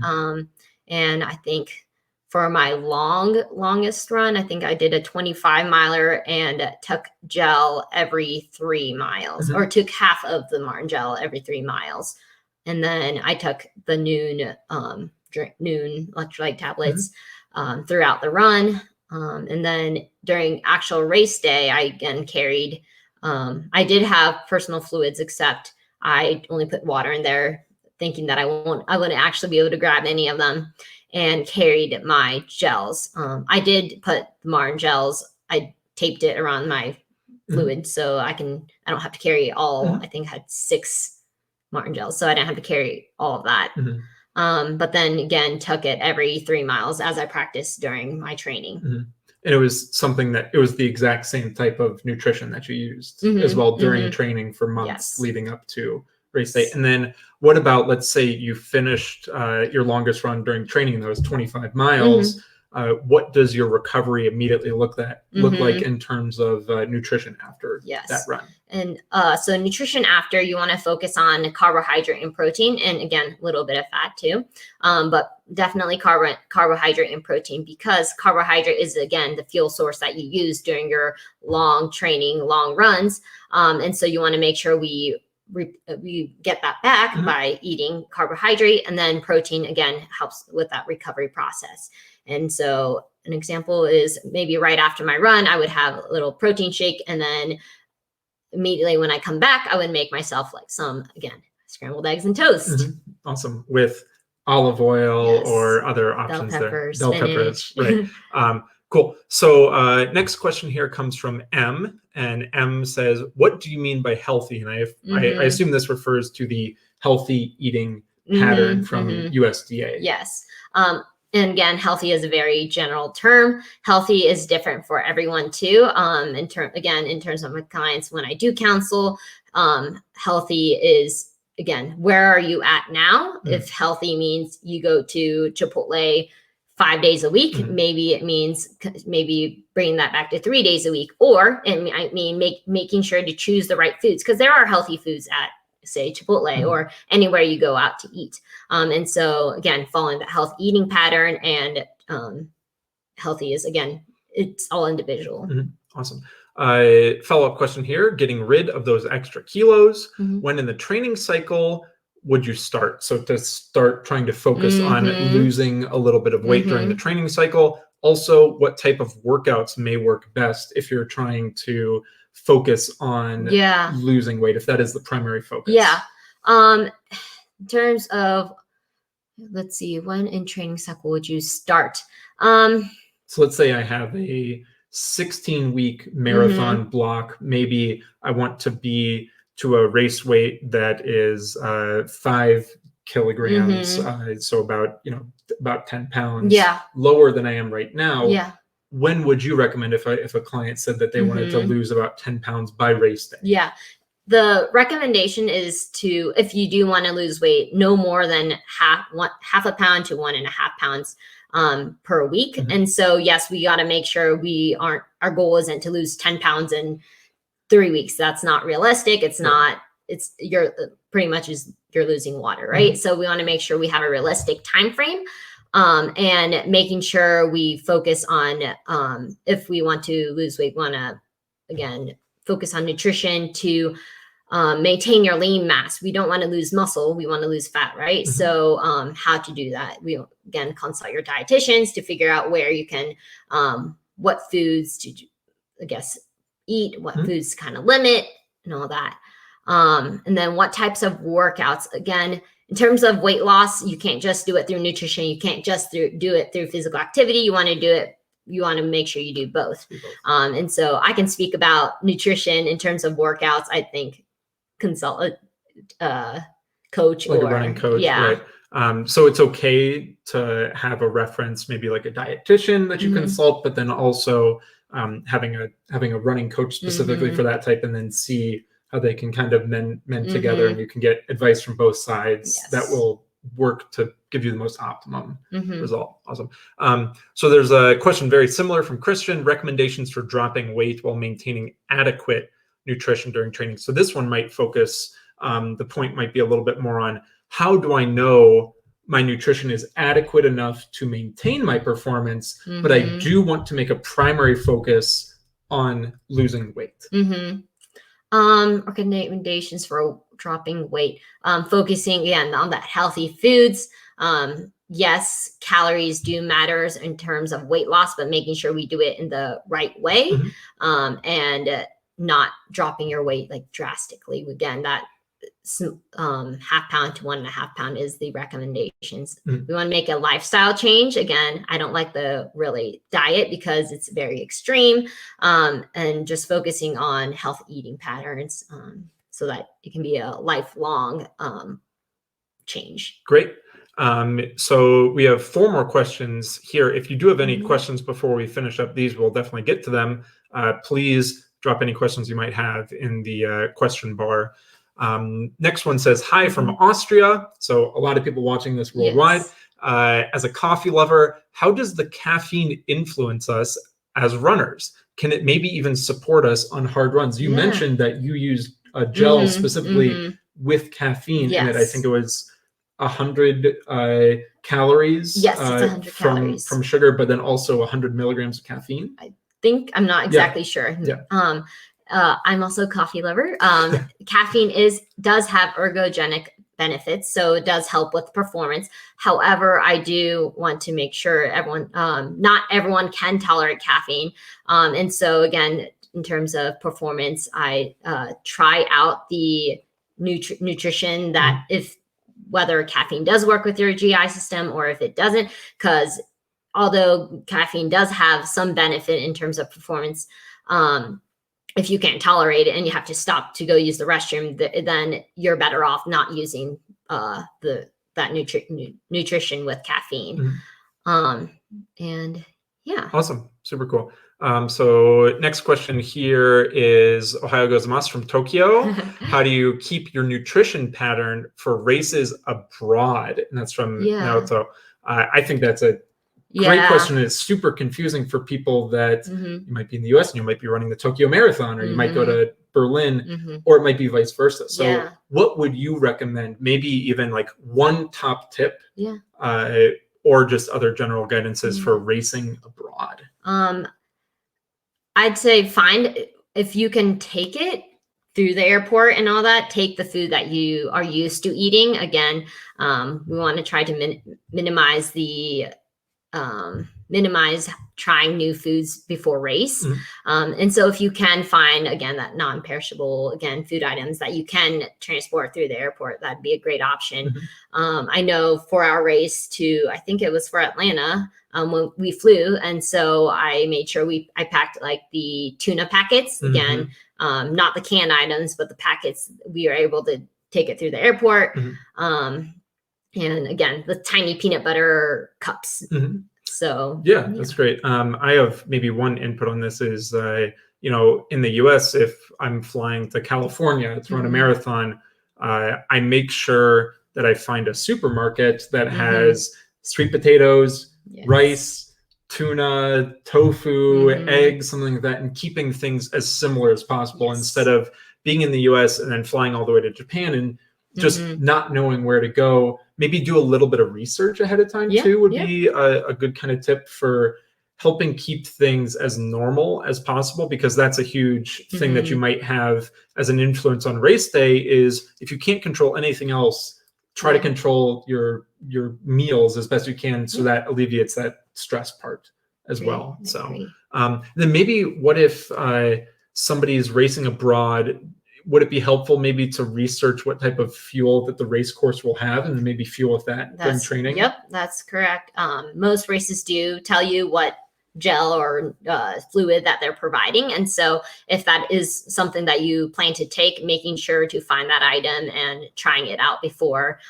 S2: And I think for my longest run, I think I did a 25 miler and took gel every 3 miles, or took half of the Martin gel every 3 miles. And then I took the noon electrolyte tablets throughout the run. And then during actual race day, I again carried, I did have personal fluids, except I only put water in there thinking that I wouldn't actually be able to grab any of them, and carried my gels. I did put the Martin gels. I taped it around my fluid so I don't have to carry all. I think I had 6 Martin gels, so I didn't have to carry all of that. But then again, took it every 3 miles as I practiced during my training.
S1: And it was something that it was the exact same type of nutrition that you used as well during training for months leading up to race day. And then what about, let's say you finished your longest run during training, that was 25 miles. What does your recovery immediately look like in terms of nutrition after that run?
S2: And so nutrition after, you want to focus on carbohydrate and protein, and again, a little bit of fat too, but definitely carbohydrate and protein, because carbohydrate is, again, the fuel source that you use during your long training, long runs. And so you want to make sure we get that back by eating carbohydrate, and then protein, again, helps with that recovery process. And so an example is maybe right after my run, I would have a little protein shake, and then immediately when I come back, I would make myself like some, again, scrambled eggs and toast.
S1: Awesome. With olive oil or other options
S2: bell peppers,
S1: there. Bell peppers, right. Cool. So next question here comes from M, and M says, what do you mean by healthy? And I assume this refers to the healthy eating pattern from USDA.
S2: Yes. And again, healthy is a very general term. Healthy is different for everyone too. In terms of my clients, when I do counsel, healthy is, again, where are you at now? If healthy means you go to Chipotle 5 days a week, maybe it means bringing that back to 3 days a week, or I mean making sure to choose the right foods, because there are healthy foods at, say, Chipotle or anywhere you go out to eat. And so again, following that health eating pattern, and healthy is, again, it's all individual.
S1: Awesome. Follow-up question here, getting rid of those extra kilos. When in the training cycle would you start? So to start trying to focus on losing a little bit of weight during the training cycle. Also, what type of workouts may work best if you're trying to focus on losing weight, if that is the primary focus?
S2: In terms of, let's see, when in training cycle would you start?
S1: So let's say I have a 16-week marathon block. Maybe I want to be to a race weight that is 5 kilograms, so about 10 pounds lower than I am right now. When would you recommend, if a client said that they wanted to lose about 10 pounds by race day?
S2: The recommendation is to, if you do want to lose weight, no more than half a pound to 1.5 pounds per week. And so, yes, we got to make sure our goal isn't to lose 10 pounds in 3 weeks. That's not realistic. You're pretty much you're losing water, right? So we want to make sure we have a realistic time frame. And making sure we focus on, if we want to lose weight, we want to, again, focus on nutrition to maintain your lean mass. We don't want to lose muscle. We want to lose fat, right? So how to do that? We, again, consult your dietitians to figure out where you can, what foods to, eat, what foods to kind of limit, and all that. And then what types of workouts, again, in terms of weight loss, you can't just do it through nutrition. You can't just do it through physical activity. You want to make sure you do both. And so I can speak about nutrition in terms of workouts. I think consult a coach,
S1: like a running coach. Right. So it's okay to have a reference, maybe like a dietitian that you consult, but then also having a running coach specifically for that type, and then see how they can kind of mend together, and you can get advice from both sides that will work to give you the most optimum result. Awesome. So there's a question very similar from Christian: recommendations for dropping weight while maintaining adequate nutrition during training. So this one might focus, the point might be a little bit more on, how do I know my nutrition is adequate enough to maintain my performance, but I do want to make a primary focus on losing weight?
S2: Recommendations for dropping weight, focusing again on that healthy foods. Yes, calories do matter in terms of weight loss, but making sure we do it in the right way, and not dropping your weight like drastically. Again, that half pound to 1.5 pound is the recommendations. We want to make a lifestyle change. Again, I don't like the really diet because it's very extreme, and just focusing on health eating patterns, so that it can be a lifelong change.
S1: Great. So we have 4 more questions here. If you do have any questions before we finish up these, we'll definitely get to them. Please drop any questions you might have in the question bar. Next one says, hi from Austria. So a lot of people watching this worldwide.
S2: Yes.
S1: As a coffee lover, how does the caffeine influence us as runners? Can it maybe even support us on hard runs? You mentioned that you use a gel specifically with caffeine in it. I think it was 100 calories.
S2: Yes, it's 100 calories
S1: from sugar, but then also 100 milligrams of caffeine.
S2: I think, I'm not exactly sure.
S1: Yeah.
S2: I'm also a coffee lover. Caffeine does have ergogenic benefits, so it does help with performance. However, I do want to make sure everyone, not everyone can tolerate caffeine. And so again, in terms of performance, I try out the nutrition that whether caffeine does work with your GI system or if it doesn't, because although caffeine does have some benefit in terms of performance, if you can't tolerate it and you have to stop to go use the restroom, then you're better off not using that nutrition with caffeine. And yeah.
S1: Awesome. Super cool. So next question here is Ohio gozaimasu from Tokyo. How do you keep your nutrition pattern for races abroad? And that's from Naoto. I think that's a great question. It's super confusing for people that you might be in the US and you might be running the Tokyo Marathon, or you might go to Berlin, or it might be vice versa. So what would you recommend? Maybe even like one top tip, or just other general guidances for racing abroad?
S2: I'd say if you can take it through the airport and all that, take the food that you are used to eating. Again, we want to try to minimize trying new foods before race. And so if you can find, again, that non-perishable, food items that you can transport through the airport, that'd be a great option. I know for our race I think it was for Atlanta, when we flew. And so I made sure I packed like the tuna packets, again, not the canned items, but the packets. We were able to take it through the airport. And again, the tiny peanut butter cups. So
S1: that's great. I have maybe one input on this is, in the US, if I'm flying to California to run a marathon, I make sure that I find a supermarket that has sweet potatoes, rice, tuna, tofu, eggs, something like that, and keeping things as similar as possible instead of being in the US and then flying all the way to Japan and just not knowing where to go. Maybe do a little bit of research ahead of time too would be a good kind of tip for helping keep things as normal as possible, because that's a huge thing that you might have as an influence on race day is if you can't control anything else, try to control your meals as best you can, so that alleviates that stress part as well. So then maybe what if somebody's racing abroad? Would it be helpful maybe to research what type of fuel that the race course will have and maybe fuel with that during training?
S2: Yep, that's correct. Most races do tell you what gel or fluid that they're providing. And so if that is something that you plan to take, making sure to find that item and trying it out before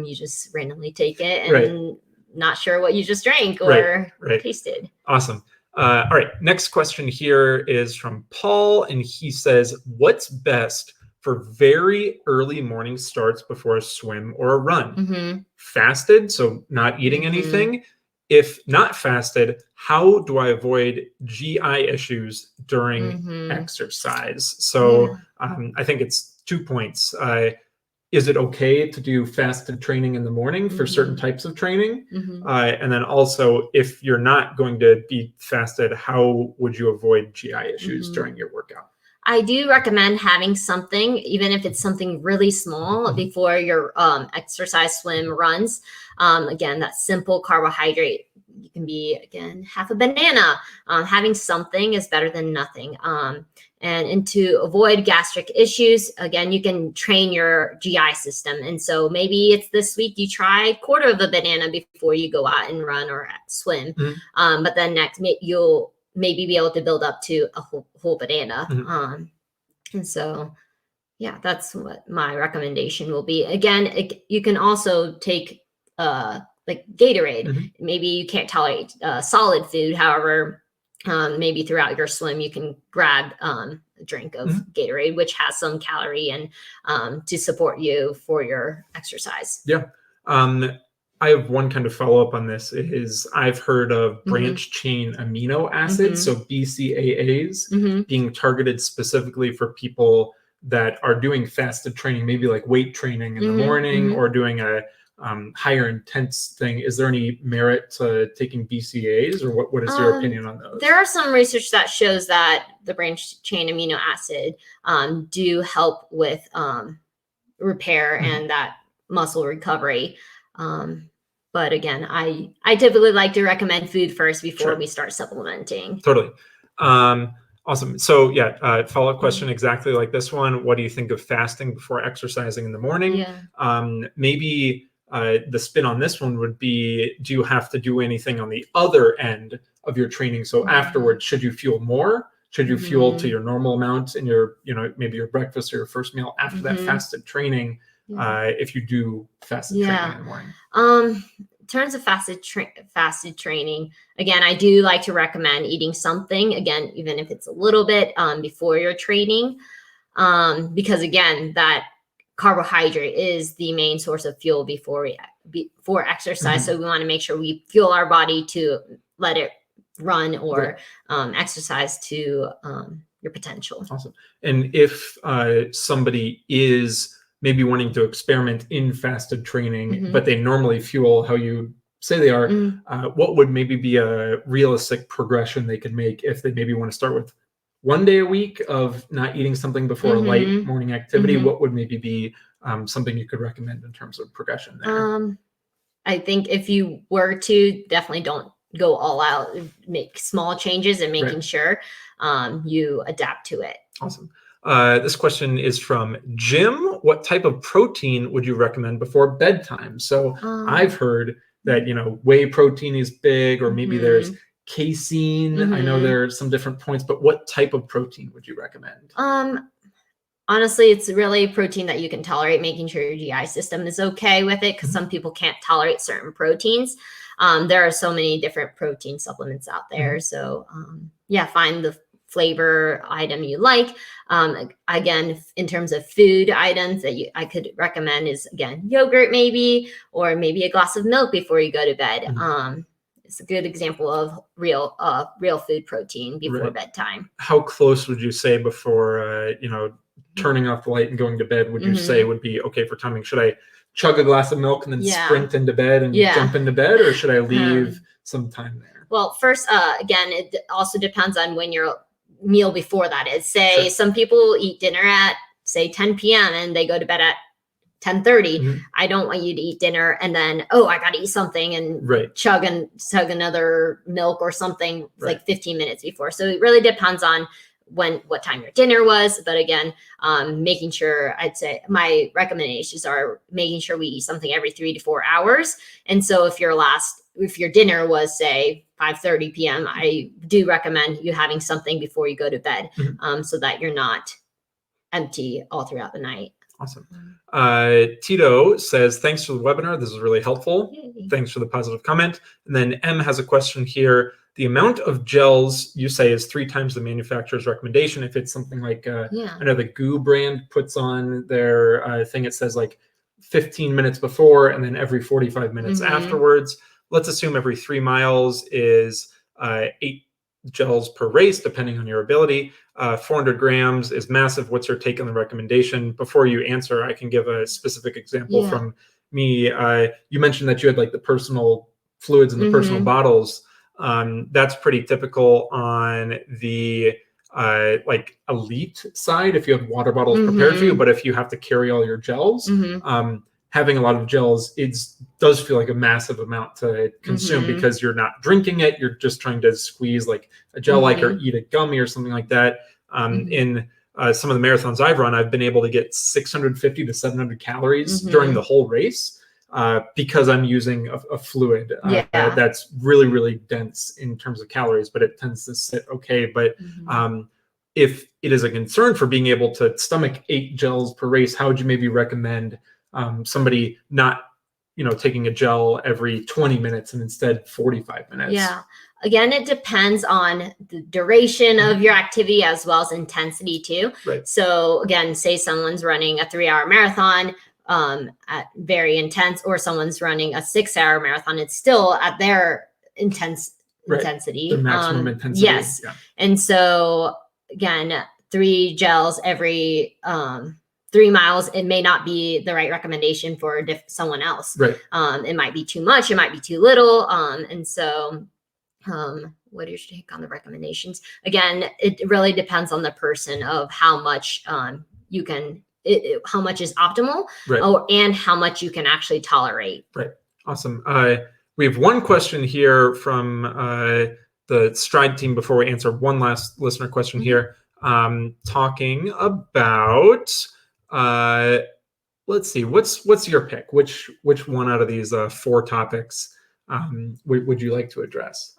S2: you just randomly take it and not sure what you just drank or tasted.
S1: Awesome. All right, next question here is from Paul, and he says, what's best for very early morning starts before a swim or a run? Fasted, so not eating anything. If not fasted, how do I avoid GI issues during exercise? So I think it's 2 points. Is it okay to do fasted training in the morning for certain types of training? And then also, if you're not going to be fasted, how would you avoid GI issues during your workout?
S2: I do recommend having something, even if it's something really small, before your exercise, swim, runs. Again, that simple carbohydrate. You can be, again, half a banana. Having something is better than nothing. And to avoid gastric issues, again, you can train your GI system. And so maybe it's this week you try a quarter of a banana before you go out and run or swim. But then next, you'll maybe be able to build up to a whole banana. And so, that's what my recommendation will be. Again, you can also take like Gatorade.
S1: Mm-hmm.
S2: Maybe you can't tolerate solid food. However, maybe throughout your swim, you can grab a drink of Gatorade, which has some calorie and to support you for your exercise.
S1: Yeah. I have one kind of follow-up on this is I've heard of branch chain amino acids, so BCAAs, being targeted specifically for people that are doing fasted training, maybe like weight training in the morning or doing a higher intense thing. Is there any merit to taking BCAAs, or what is your opinion on those?
S2: There are some research that shows that the branch chain amino acid do help with repair and that muscle recovery. But again, I typically like to recommend food first before we start supplementing.
S1: Totally. Awesome. So yeah, follow-up question exactly like this one. What do you think of fasting before exercising in the morning?
S2: Yeah.
S1: Maybe the spin on this one would be, do you have to do anything on the other end of your training? So afterwards, should you fuel more? Should you fuel to your normal amount in your, maybe your breakfast or your first meal after that fasted training? If you do fasted training in the morning.
S2: In terms of fasted training, again, I do like to recommend eating something, again, even if it's a little bit before your training, because again, that carbohydrate is the main source of fuel before exercise. So we want to make sure we fuel our body to let it run or exercise to your potential.
S1: Awesome. And if somebody is maybe wanting to experiment in fasted training, but they normally fuel how you say they are, what would maybe be a realistic progression they could make if they maybe want to start with 1 day a week of not eating something before a light morning activity? What would maybe be something you could recommend in terms of progression there?
S2: I think if you were to, definitely don't go all out, make small changes and making sure you adapt to it.
S1: Awesome. This question is from Jim. What type of protein would you recommend before bedtime? So I've heard that, whey protein is big, or maybe there's casein. I know there are some different points, but what type of protein would you recommend?
S2: Honestly, it's really protein that you can tolerate, making sure your GI system is okay with it, because some people can't tolerate certain proteins. There are so many different protein supplements out there. So find the flavor item you like. Again, in terms of food items that I could recommend is, again, yogurt maybe, or maybe a glass of milk before you go to bed. It's a good example of real food protein before bedtime.
S1: How close would you say before, turning off the light and going to bed, would you say would be okay for timing? Should I chug a glass of milk and then sprint into bed and jump into bed, or should I leave some time there?
S2: Well, first, again, it also depends on when your meal before that is. Say some people eat dinner at, say, 10 p.m. and they go to bed at 10:30. I don't want you to eat dinner and then, I got to eat something and chug another milk or something like 15 minutes before. So it really depends on what time your dinner was. But again, making sure, I'd say my recommendations are making sure we eat something every 3 to 4 hours. And so if your dinner was, say, 5:30 p.m., I do recommend you having something before you go to bed, so that you're not empty all throughout the night.
S1: Awesome. Tito says, thanks for the webinar. This is really helpful. Yay. Thanks for the positive comment. And then M has a question here. The amount of gels you say is 3 times the manufacturer's recommendation. If it's something like, I know the Goo brand puts on their thing, it says like 15 minutes before and then every 45 minutes afterwards. Let's assume every 3 miles is 8 gels per race, depending on your ability. 400 grams is massive. What's your take on the recommendation? Before you answer, I can give a specific example from me. You mentioned that you had like the personal fluids and the personal bottles. That's pretty typical on the like elite side if you have water bottles prepared for you, but if you have to carry all your gels, having a lot of gels, it does feel like a massive amount to consume because you're not drinking it. You're just trying to squeeze like a gel like or eat a gummy or something like that. In some of the marathons I've run, I've been able to get 650 to 700 calories during the whole race because I'm using a fluid that's really, really dense in terms of calories, but it tends to sit okay. But if it is a concern for being able to stomach 8 gels per race, how would you maybe recommend somebody not taking a gel every 20 minutes and instead 45 minutes?
S2: Yeah. Again, it depends on the duration of your activity as well as intensity too.
S1: Right.
S2: So again, say someone's running a 3-hour marathon at very intense, or someone's running a 6-hour marathon, it's still at their intensity.
S1: The maximum intensity.
S2: Yes.
S1: Yeah.
S2: And so again, 3 gels every 3 miles, it may not be the right recommendation for someone else.
S1: Right.
S2: It might be too much, it might be too little. And so what is your take on the recommendations? Again, it really depends on the person of how much you can, how much is optimal,
S1: right.
S2: And how much you can actually tolerate.
S1: Right. Awesome. We have one question here from the Stryd team before we answer one last listener question here, talking about, let's see, what's your pick? Which one out of these 4 topics would you like to address?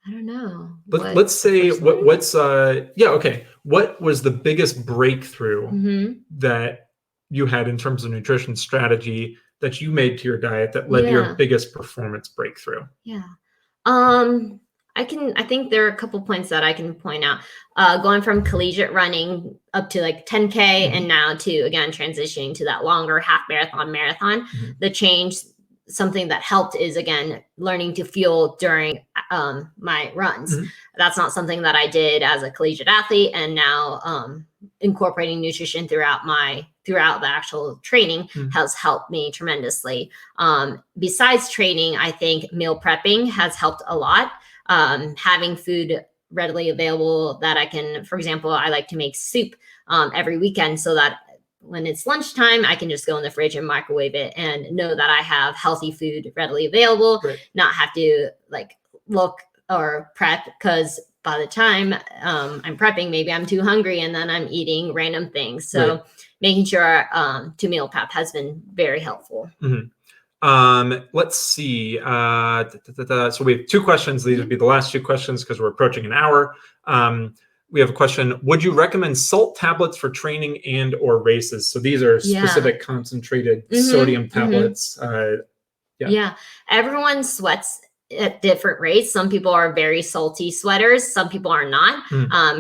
S2: I don't know.
S1: Let's say what's okay. What was the biggest breakthrough that you had in terms of nutrition strategy that you made to your diet that led to your biggest performance breakthrough?
S2: Yeah. I think there are a couple points that I can point out. Going from collegiate running up to like 10K and now to, again, transitioning to that longer half marathon, the change, something that helped is, again, learning to fuel during my runs. That's not something that I did as a collegiate athlete, and now incorporating nutrition throughout the actual training has helped me tremendously. Besides training, I think meal prepping has helped a lot. Having food readily available that I can, for example, I like to make soup every weekend so that when it's lunchtime, I can just go in the fridge and microwave it and know that I have healthy food readily available, not have to like look or prep, because by the time I'm prepping, maybe I'm too hungry and then I'm eating random things. So making sure to meal prep has been very helpful.
S1: Let's see. So we have 2 questions. These would be the last 2 questions because we're approaching an hour. We have a question. Would you recommend salt tablets for training and or races? So these are specific concentrated sodium tablets.
S2: Everyone sweats at different rates. Some people are very salty sweaters. Some people are not.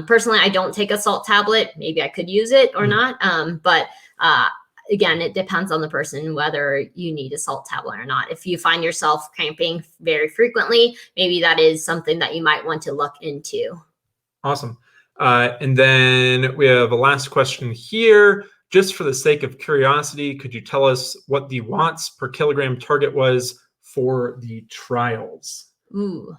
S2: Personally, I don't take a salt tablet. Maybe I could use it or not. But again, it depends on the person whether you need a salt tablet or not. If you find yourself cramping very frequently, maybe that is something that you might want to look into.
S1: Awesome. And then we have a last question here. Just for the sake of curiosity, could you tell us what the watts per kilogram target was for the trials?
S2: Ooh,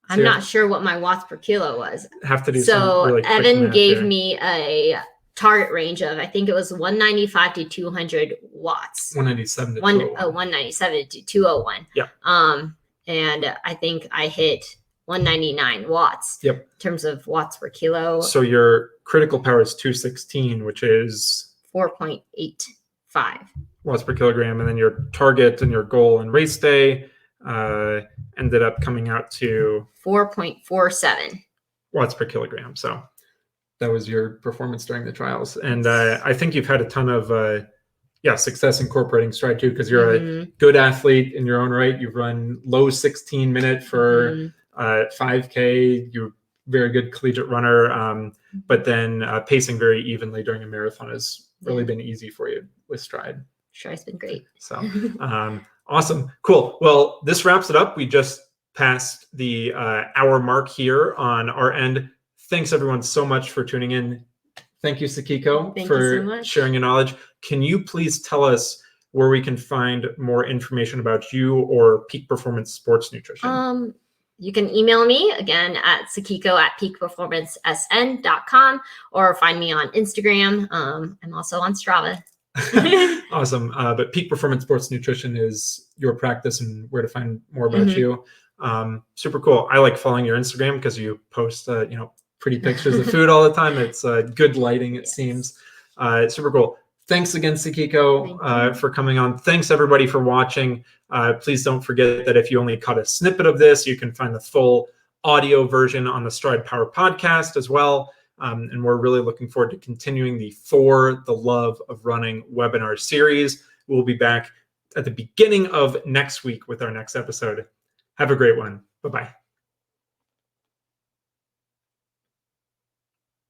S2: I'm not sure what my watts per kilo was.
S1: Have to do some really quick
S2: Evan
S1: math
S2: gave
S1: here.
S2: me a target range of, I think it was 195 to 200 watts.
S1: 197 to 201.
S2: 197 to 201.
S1: Yeah.
S2: And I think I hit 199 watts.
S1: Yep.
S2: In terms of watts per kilo.
S1: So your critical power is 216, which is
S2: 4.85
S1: watts per kilogram. And then your target and your goal on race day ended up coming out to
S2: 4.47
S1: watts per kilogram. So that was your performance during the trials. And I think you've had a ton of success incorporating Stryd too, because you're a good athlete in your own right. You've run low 16 minute for 5K. You're a very good collegiate runner, but then pacing very evenly during a marathon has really been easy for you with Stryd.
S2: Stryd's been great.
S1: So awesome. Cool. Well, this wraps it up. We just passed the hour mark here on our end. Thanks everyone so much for tuning in. Thank you, Sakiko, for sharing your knowledge. Can you please tell us where we can find more information about you or Peak Performance Sports Nutrition?
S2: You can email me again at sakiko@peakperformancesn.com or find me on Instagram. I'm also on Strava.
S1: Awesome. But Peak Performance Sports Nutrition is your practice and where to find more about you. Super cool. I like following your Instagram because you post, pretty pictures of food all the time. It's good lighting, it seems. Super cool. Thanks again, Sakiko, for coming on. Thanks, everybody, for watching. Please don't forget that if you only caught a snippet of this, you can find the full audio version on the Stryd Power podcast as well. And we're really looking forward to continuing the For the Love of Running webinar series. We'll be back at the beginning of next week with our next episode. Have a great one. Bye-bye.